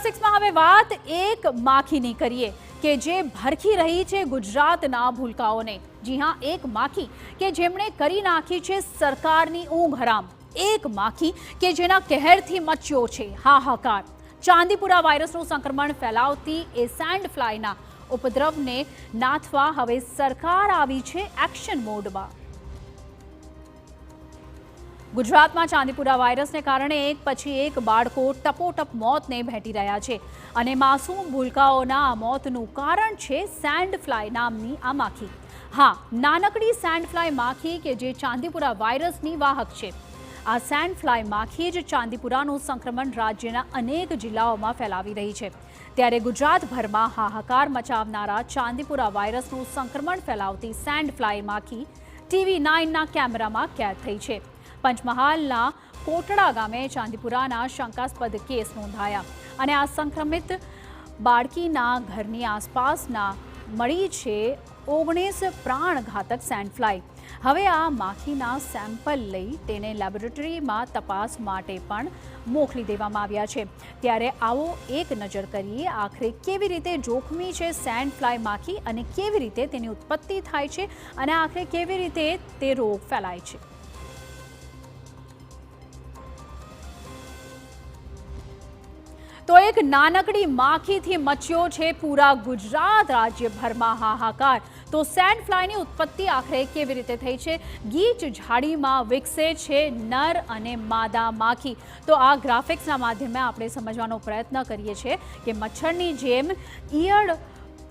Super 6 में હવે વાત એક માખીની કરીએ કે જે ભરખી રહી છે ગુજરાતના ભૂલકાઓને। જી હા, એક માખી કે જેમણે કરી નાખી છે સરકારની ઊંઘ હરામ। એક માખી કે જેના કહેરથી મચ્યો છે હાહાકાર। ચાંદીપુરા વાયરસનું સંક્રમણ ફેલાવતી એ સેન્ડ ફ્લાયના ઉપદ્રવને નાથવા હવે સરકાર આવી છે એક્શન મોડમાં। ગુજરાતમાં ચાંદીપુરા વાયરસને કારણે એક પછી એક બાળકો ટપોટપ મોતને ભેટી રહ્યા છે અને માસૂમ ભૂલકાઓના આ મોતનું કારણ છે સેન્ડ ફ્લાય નામની આ માખી। હા, નાનકડી સેન્ડ ફ્લાય માખી કે જે ચાંદીપુરા વાયરસની વાહક છે। આ સેન્ડ ફ્લાય માખી જ ચાંદીપુરાનું સંક્રમણ રાજ્યના અનેક જિલ્લાઓમાં ફેલાવી રહી છે। ત્યારે ગુજરાતભરમાં હાહાકાર મચાવનારા ચાંદીપુરા વાયરસનું સંક્રમણ ફેલાવતી સેન્ડ ફ્લાય માખી TV9ના કેમેરામાં કેદ થઈ છે। પંચમહાલના કોટડા ગામે ચાંદીપુરાના શંકાસ્પદ કેસ નોંધાયા અને આ સંક્રમિત બાળકીના ઘરની આસપાસના મળી છે 19 પ્રાણઘાતક સેન્ડ ફ્લાય। હવે આ માખીના સેમ્પલ લઈ તેને લેબોરેટરીમાં તપાસ માટે પણ મોકલી દેવામાં આવ્યા છે। ત્યારે આવો એક નજર કરીએ આખરે કેવી રીતે જોખમી છે સેન્ડ ફ્લાય માખી અને કેવી રીતે તેની ઉત્પત્તિ થાય છે અને આખરે કેવી રીતે તે રોગ ફેલાય છે। તો એક નાનકડી માખીથી મચ્યો છે પૂરા ગુજરાત રાજ્યભરમાં હાહાકાર। તો સેન્ડ ફ્લાયની ઉત્પત્તિ આખરે કેવી રીતે થઈ છે? ગીચ ઝાડીમાં વિકસે છે નર અને માદા માખી। તો આ ગ્રાફિક્સના માધ્યમે આપણે સમજવાનો પ્રયત્ન કરીએ છીએ કે મચ્છરની જેમ ઈયળ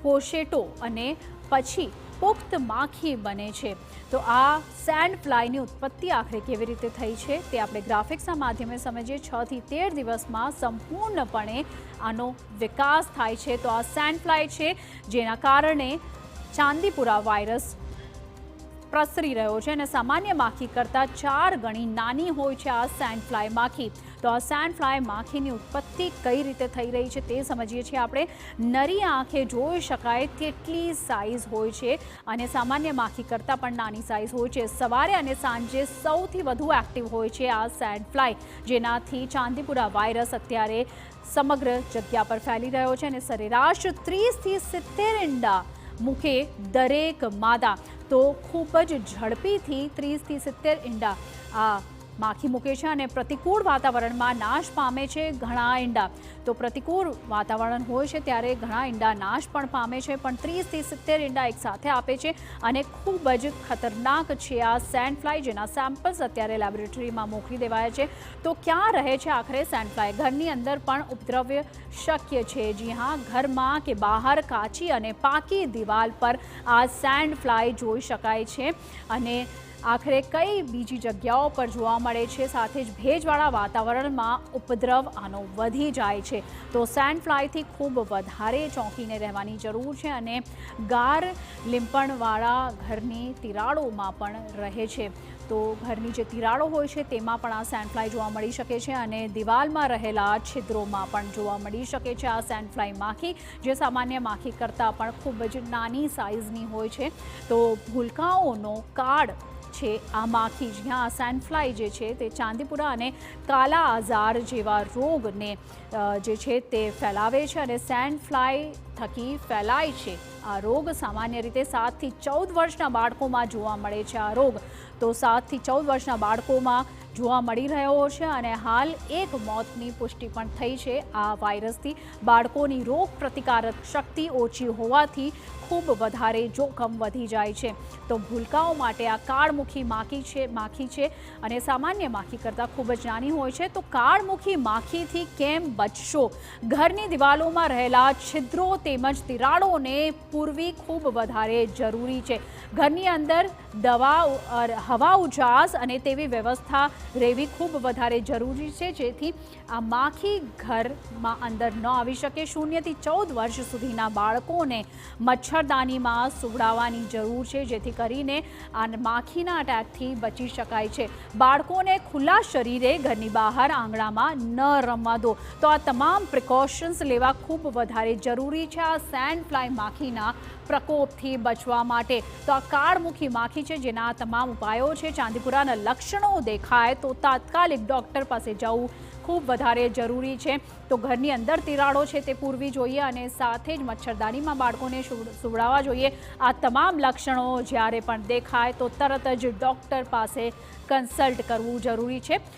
પોશેટો અને પછી પુખ્ત માખી બને છે। તો આ સેન્ડ ફ્લાયની ઉત્પત્તિ આખરે કેવી રીતે થઈ છે તે આપણે ગ્રાફિક્સના માધ્યમે સમજીએ। 6 થી 13 દિવસમાં સંપૂર્ણપણે આનો વિકાસ થાય છે। તો આ સેન્ડ ફ્લાય છે જેના કારણે ચાંદીપુરા વાયરસ પ્રસરી રહ્યો છે અને સામાન્ય માખી કરતાં 4 ગણી નાની હોય છે આ સેન્ડ ફ્લાય માખી। તો આ સેન્ડ ફ્લાય માખીની ઉત્પત્તિ કઈ રીતે થઈ રહી છે તે સમજીએ છીએ આપણે। નરી આંખે જોઈ શકાય તેટલી સાઇઝ હોય છે અને સામાન્ય માખી કરતાં પણ નાની સાઇઝ હોય છે। સવારે અને સાંજે સૌથી વધુ એક્ટિવ હોય છે આ સેન્ડ ફ્લાય, જેનાથી ચાંદીપુરા વાયરસ અત્યારે સમગ્ર જગ્યા પર ફેલી રહ્યો છે અને સરેરાશ 30 થી 70 ઈંડા મૂકે દરેક માદા। તો ખૂબ જ ઝડપીથી 30 થી 70 ઈંડા આ માખી મૂકે છે અને પ્રતિકૂળ વાતાવરણમાં નાશ પામે છે ઘણા ઈંડા। તો પ્રતિકૂળ વાતાવરણ હોય છે ત્યારે ઘણા ઈંડા નાશ પણ પામે છે, પણ 30 થી 70 ઈંડા એક સાથે આપે છે અને ખૂબ જ ખતરનાક છે આ સેન્ડ ફ્લાય, જેના સેમ્પલ્સ અત્યારે લેબોરેટરીમાં મોકલી દેવાયા છે। તો ક્યાં રહે છે આખરે સેન્ડ ફ્લાય? ઘરની અંદર પણ ઉપદ્રવ શક્ય છે। જી હા, ઘરમાં કે બહાર કાચી અને પાકી દિવાલ પર આ સેન્ડ ફ્લાય જોઈ શકાય છે અને આખરે કઈ બીજી જગ્યાઓ પર જોવા મળે છે? સાથે જ ભેજવાળા વાતાવરણમાં ઉપદ્રવ આનો વધી જાય છે। તો સેન્ડ ફ્લાયથી ખૂબ વધારે ચોંકીને રહેવાની જરૂર છે અને ગાર લીંપણવાળા ઘરની તિરાડોમાં પણ રહે છે। તો ઘરની જે તિરાડો હોય છે તેમાં પણ આ સેન્ડ ફ્લાય જોવા મળી શકે છે અને દિવાલમાં રહેલા છિદ્રોમાં પણ જોવા મળી શકે છે આ સેન્ડ ફ્લાય માખી, જે સામાન્ય માખી કરતાં પણ ખૂબ જ નાની સાઇઝની હોય છે। તો ભૂલકાઓનો કાળ છે આ માખી, જ્યાં આ સેન્ડ ફ્લાય જે છે તે ચાંદીપુરા અને કાલા આઝાર જેવા રોગને જે છે તે ફેલાવે છે અને સેન્ડ ફ્લાય થકી ફેલાય છે આ રોગ। સામાન્ય રીતે 7 થી 14 વર્ષના બાળકોમાં જોવા મળે છે આ રોગ। તો 7 થી 14 વર્ષના બાળકોમાં જોવા મળી રહ્યો છે અને હાલ એક મોતની પુષ્ટિ પણ થઈ છે આ વાયરસથી। બાળકોની રોગ પ્રતિકારક શક્તિ ઓછી હોવાથી ખૂબ વધારે જોખમ વધી જાય છે। તો ભૂલકાઓ માટે આ કાળમુખી માખી છે અને સામાન્ય માખી કરતાં ખૂબ જ નાની હોય છે। તો કાળમુખી માખીથી કેમ બચશો? ઘરની દિવાલોમાં રહેલા છિદ્રો તેમજ તિરાડોને પૂરવી ખૂબ વધારે જરૂરી છે। ઘરની અંદર હવા ઉજાસ અને તેવી વ્યવસ્થા રહેવી ખૂબ વધારે જરૂરી છે, જેથી આ માખી ઘરમાં અંદર ન આવી શકે। 0 થી 14 વર્ષ સુધીના બાળકોને મચ્છરદાનીમાં સુવડાવવાની જરૂર છે, જેથી કરીને આ માખીના અટેકથી બચી શકાય છે। બાળકોને ખુલ્લા શરીરે ઘરની બહાર આંગણામાં ન રમવા દો। તો આ તમામ પ્રિકોશન્સ લેવા ખૂબ વધારે જરૂરી છે આ સેન્ડ ફ્લાય માખીના પ્રકોપથી બચવા માટે। તો આ કાળમુખી માખી છે જેના તમામ ઉપાયો છે। ચાંદીપુરાના લક્ષણો દેખાય તો તાત્કાલિક ડોક્ટર પાસે જવું ખૂબ વધારે જરૂરી છે. તો ઘરની અંદર તિરાડો છે તે પૂરવી જોઈએ અને સાથે જ મચ્છરદાનીમાં બાળકોને સુવડાવવા જોઈએ. આ તમામ લક્ષણો જ્યારે પણ દેખાય તો તરત જ ડૉક્ટર પાસે કન્સલ્ટ કરવું જરૂરી છે.